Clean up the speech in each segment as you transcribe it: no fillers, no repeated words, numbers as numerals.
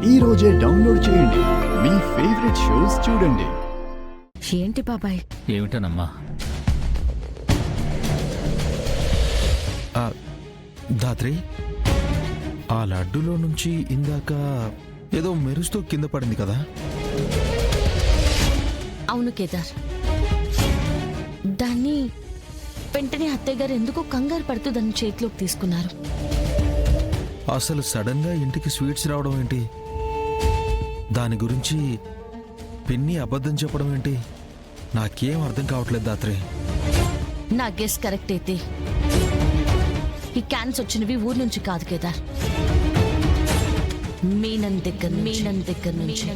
ఈ రోజే డౌన్లోడ్ చేయండి. మీ ఫేవరెట్ షోస్ చూడండి. ఏంటి బాబాయ్? ఏమిటనమ్మా? దాత్రి, ఆ లడ్డులో నుంచి ఇందాక ఏదో మెరుస్తూ కింద పడింది కదా? అవును కేదార్, దాన్ని వెంటనే అత్తయ్య గారు ఎందుకో కంగారు పడుతూ దాన్ని చేతిలోకి తీసుకున్నారు. అసలు సడన్ గా ఇంటికి స్వీట్స్ రావడం ఏంటి? దాని గురించి పిన్ని అబద్ధం చెప్పడం ఏంటి? నాకేం అర్థం కావట్లేదు దాత్రి. నా గెస్ కరెక్ట్ అయితే ఈ క్యాన్స్ వచ్చినవి ఊరు నుంచి కాదు కేదార్, మీనన్ దగ్గర నుంచి.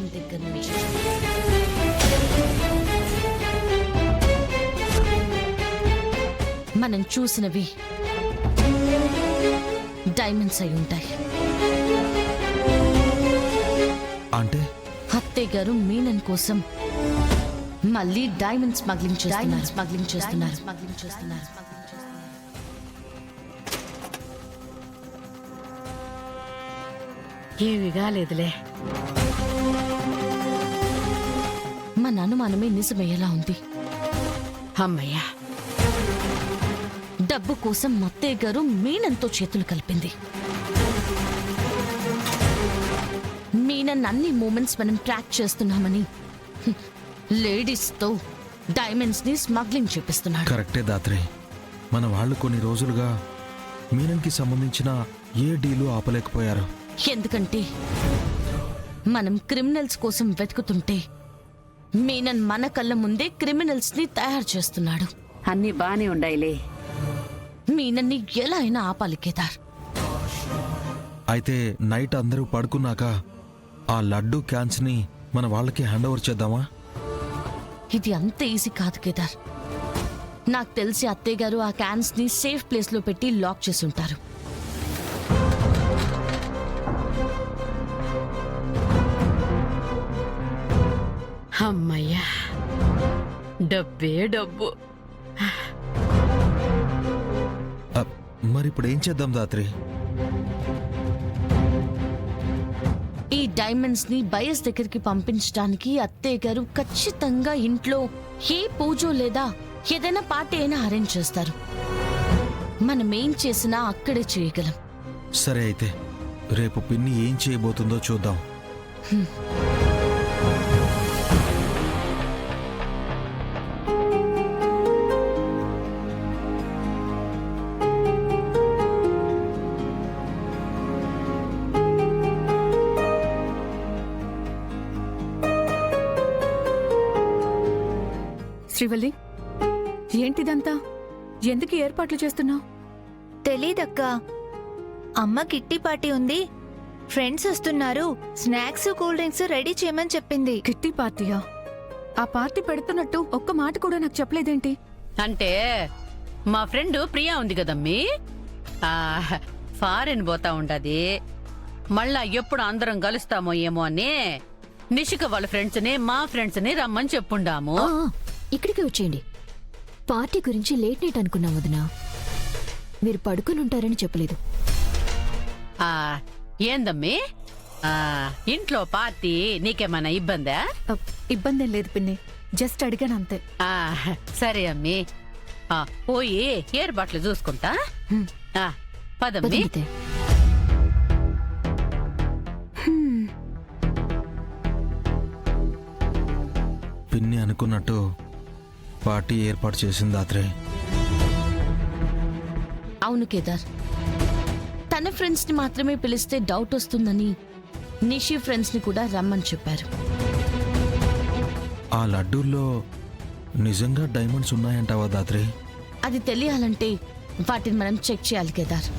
మనం చూసినవి డైమండ్స్ అయి ఉంటాయి. అంటే అత్తయ్య గారు మీనన్ కోసం మళ్ళీ డైమండ్ స్మగ్లింగ్ చేస్తున్నారు. ఏమి కాలేదులే. మన అనుమానమే నిజమయ్యేలా ఉంది. అమ్మయ్యా, డబ్బు కోసం అత్తయ్య గారు మీనన్తో చేతులు కలిపింది. మీనన్ అన్ని మూమెంట్స్ మనం ట్రాక్ చేస్తున్నామని లేడీస్ తో డైమండ్స్ ని స్మగ్లింగ్ చేపిస్తున్నాడు. కరెక్టే దాత్రి. మన వాళ్ళు కొన్ని రోజులుగా మీనన్కి సంబంధించిన ఏ డీలు ఆపలేకపోయారు. ఎందుకంటే మనం క్రిమినల్స్ కోసం వెతుకుతుంటే మీనన్ మన కళ్ళ ముందే క్రిమినల్స్ ని తయారు చేస్తున్నాడు. అన్నీ బానే ఉండాయిలే. మీనన్ని ఎలా అయినా ఆపాలి కేదార్. అయితే నైట్ అందరూ పడుకున్నాక ఆ లడ్డు క్యాన్స్ ని మన వాళ్ళకి హ్యాండ్ ఓవర్ చేద్దామా? ఇది అంత ఈజీ కాదు కేదార్. నాకు తెలిసి అత్తయ్య గారు ఆ క్యాన్స్ ని సేఫ్ ప్లేస్ లో పెట్టి లాక్ చేసి ఉంటారు. అమ్మయ్యా, డబ్బే డబ్బు. మరి ఇప్పుడు ఏం చేద్దాం దాత్రి? ఈ డైమండ్స్ ని బయస్ దగ్గరికి పంపించడానికి అత్తయ్య గారు ఖచ్చితంగా ఇంట్లో ఏ పూజో లేదా ఏదైనా పార్టీ అయినా అరేంజ్ చేస్తారు. మనం ఏం చేసినా అక్కడే చేయగలం. సరే, అయితే రేపు పిన్ని ఏం చేయబోతుందో చూద్దాం. శ్రీవల్లి, ఏంటిదంతా? ఎందుకు ఏర్పాట్లు చేస్తున్నావు? తెలీదక్కా. అమ్మ కిట్టి పార్టీ ఉంది, ఫ్రెండ్స్ వస్తున్నారు, స్నాక్స్ కూల్ డ్రింక్స్ రెడీ చేయమని చెప్పింది. కిట్టి పార్టీయా? ఆ పార్టీ పెడుతున్నట్టు ఒక్క మాట కూడా నాకు చెప్పలేదేంటి? అంటే మా ఫ్రెండ్ ప్రియా ఉంది కదమ్మీ, ఫారెన్ పోతా ఉండది. మళ్ళా ఎప్పుడు అందరం కలుస్తామో ఏమో అని నిషిక వాళ్ళ ఫ్రెండ్స్ ని మా ఫ్రెండ్స్ ని రమ్మని చెప్పుండాము. ఇక్కడికి వచ్చేయండి. పార్టీ గురించి లేట్ నైట్ అనుకున్నాం వదినా, మీరు పడుకుని ఉంటారని చెప్పలేదు. ఏందమ్మీ, ఇంట్లో పార్టీ నీకేమైనా ఇబ్బందా? ఇబ్బందేం లేదు పిన్ని, జస్ట్ అడిగాను అంతే. సరే అమ్మీ, పోయి ఏర్పాట్లు చూసుకుంటా. పదమ్మీ. పిన్ని అనుకున్నట్టు పార్టీ ఏర్పాటు చేసింది దాత్రి. అవును కేదార్, తన ఫ్రెండ్స్ ని మాత్రమే పిలిస్తే డౌట్ వస్తుందని నిషి ఫ్రెండ్స్ ని కూడా రమ్మని చెప్పారు. ఆ లడ్డూల్లో నిజంగా డైమండ్స్ ఉన్నాయంటావా దాత్రి? అది తెలియాలంటే వాటిని మనం చెక్ చేయాలి కేదార్.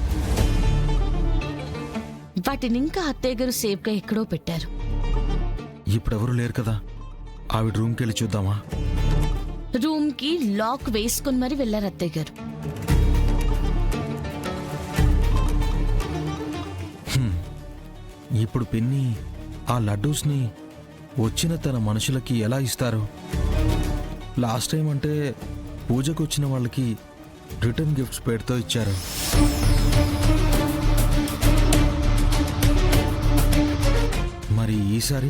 వాటిని ఇంకా అత్తయ్య గారు సేఫ్ గా ఎక్కడో పెట్టారు. ఇప్పుడెవరూ లేరు కదా, ఆవిడ రూమ్కి వెళ్ళి చూద్దామా? రూమ్ కి లాక్ వేసుకుని మరి వెళ్లారు అత్తయ్య గారు. ఇప్పుడు పిన్ని ఆ లడ్డూస్ ని వచ్చిన తన మనుషులకి ఎలా ఇస్తారు? లాస్ట్ టైం అంటే పూజకు వచ్చిన వాళ్ళకి రిటర్న్ గిఫ్ట్స్ పేరుతో ఇచ్చారు. మరి ఈసారి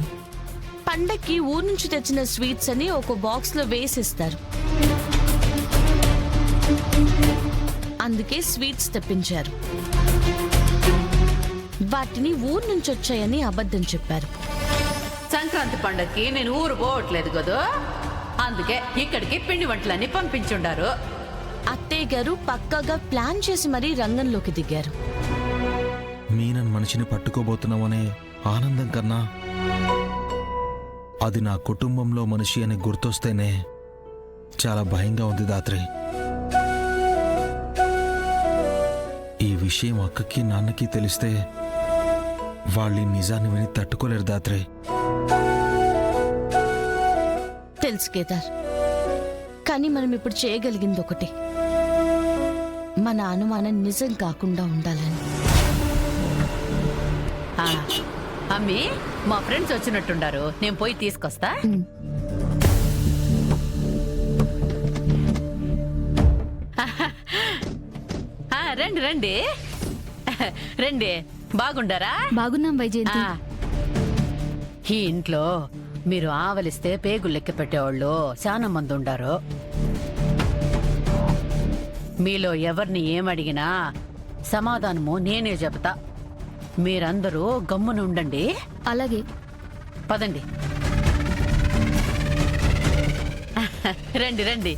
పండక్కి ఊరు నుంచి తెచ్చిన స్వీట్స్ అని ఒక బాక్స్ లో వేసిస్తారు. అందుకే స్వీట్స్ తెప్పించారు. వాటిని ఊరు నుంచి వచ్చాయని అబద్ధం చెప్పారు. సంక్రాంతి పండక్కి నేను ఊరు పోవట్లేదు కదా, అందుకే ఇక్కడికి పిండి వంటలన్నీ పంపించుండారు. అత్తయ్య గారు పక్కాగా ప్లాన్ చేసి మరీ రంగంలోకి దిగారు. మీనన్ మనిషిని పట్టుకోబోతున్నామనే ఆనందం కన్నా అది నా కుటుంబంలో మనిషి అని గుర్తొస్తేనే చాలా భయంగా ఉంది దాత్రి. ఈ విషయం అక్కకి నాన్నకి తెలిస్తే వాళ్ళు ఈ నిజాన్ని విని తట్టుకోలేరు దాత్రి. తెలుసు కేదార్, కానీ మనం ఇప్పుడు చేయగలిగింది ఒకటి, మన అనుమానం నిజం కాకుండా ఉండాలని. ఆ, అమ్మి మా ఫ్రెండ్స్ వచ్చినట్టుండారు, నేను పోయి తీసుకొస్తా. రండి రండి రండి, బాగుండారా? బాగున్నాం వైజయంతి. ఆ, ఈ ఇంట్లో మీరు ఆవలిస్తే పేగులు లెక్క పెట్టేవాళ్ళు చాలా మంది ఉండారు. మీలో ఎవరిని ఏమడిగినా సమాధానము నేనే చెబుతా. మీరందరూ గమ్మున ఉండండి. అలాగే. పదండి. రండి రండి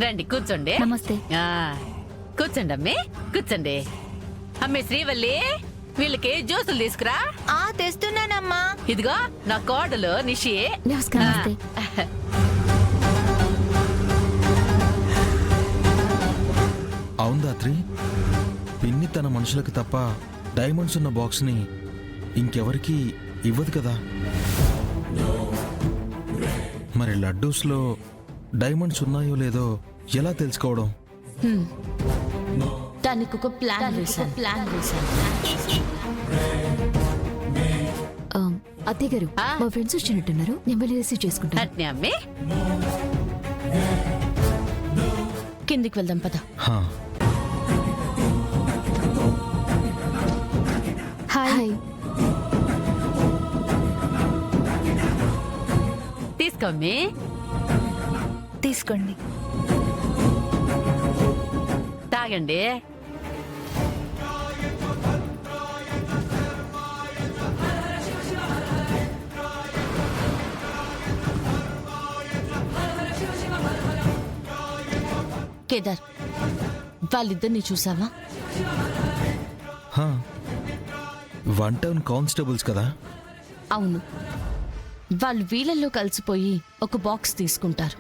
రండి, కూర్చోండి. నమస్తే. ఆ, కూర్చోండి అమ్మే, కూర్చోండి. అమ్మే శ్రీవల్లి, వీళ్ళకి జ్యూసులు తీసుకురా. ఆ తెస్తున్నానమ్మా. ఇదిగో నా కోడలు నిషి. నమస్కారం. అవును దాత్రి, పిన్ని తన మనుషులకు తప్ప డైమండ్స్ ఉన్న బాక్స్ని ఇంకెవరికి ఇవ్వదు కదా. మరి లడ్డూస్లో డైమండ్స్ ఉన్నాయో లేదో ఎలా తెలుసుకోవడం? దానికి ఒక ప్లాన్ వేశాను. అత్తయ్య గారు, ఆ? మా ఫ్రెండ్స్ వచ్చినట్టున్నారు, నేను వెళ్ళి రిసీవ్ చేసుకుంటాను. అట్నే అమ్మే. కిందికి వెళ్దాం పద. హా, హాయ్. తీసుకో అమ్మే. తీసుకోండి. తాగండి. కేదార్, వాళ్ళిద్దరిని చూసావా? హా. 1 టౌన్ కానిస్టేబుల్స్ కదా. అవును, వాళ్ళు వీళ్ళల్లో కలిసిపోయి ఒక బాక్స్ తీసుకుంటారు.